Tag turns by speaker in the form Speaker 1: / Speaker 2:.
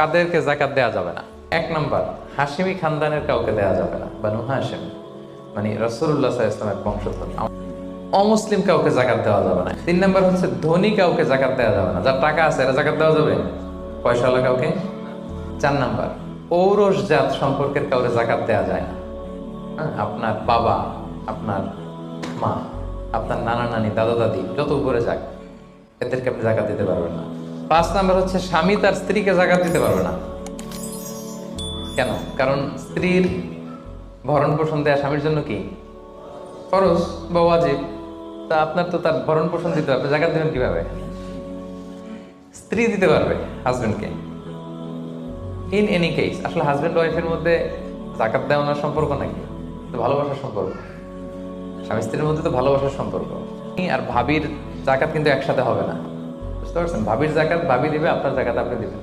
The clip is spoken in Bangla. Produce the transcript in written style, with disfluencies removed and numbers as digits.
Speaker 1: কাদেরকে যাকাত দেওয়া যাবে না? এক নাম্বার, হাশিমি খানদানের কাউকে দেওয়া যাবে না, বানু হাশিম, মানে রাসূলুল্লাহ সাল্লাল্লাহু আলাইহি ওয়াসাল্লামের বংশধর। অমুসলিম কাউকে যাকাত দেওয়া যাবে না। তিন নাম্বার হচ্ছে ধনী কাউকে যাকাত দেওয়া যাবে না, যার টাকা আছে এরা যাকাত দেওয়া যাবে, পয়সাওয়ালা কাউকে। চার নাম্বার, ঔরসজাত সম্পর্কের কাউকে যাকাত দেওয়া যায় না। হ্যাঁ, আপনার বাবা, আপনার মা, আপনার নানা নানি, দাদা দাদি, যত উপরে যাক, এদেরকে আপনি যাকাত দিতে পারবেন না। পাঁচ নাম্বার হচ্ছে স্বামী তার স্ত্রীকে যাকাত দিতে পারবে না। কেন? কারণ স্ত্রীর ভরণ পোষণ দেয়া স্বামীর জন্য কি ফরজ বা ওয়াজিব। তা আপনার তো তার ভরণ পোষণ দিতে হবে, যাকাত দেবেন কিভাবে? স্ত্রী দিতে পারবে হাজবেন্ডকে। ইন এনি কেস, আসলে হাজবেন্ড ওয়াইফের মধ্যে যাকাত দেওয়ানোর সম্পর্ক নাকি? তো ভালোবাসার সম্পর্ক। স্বামী স্ত্রীর মধ্যে তো ভালোবাসার সম্পর্ক। আর ভাবির যাকাত কিন্তু একসাথে হবে না, বুঝতে পারছেন? ভাবির যাকাত ভাবি দিবে, আপনার যাকাত আপনি দিবেন।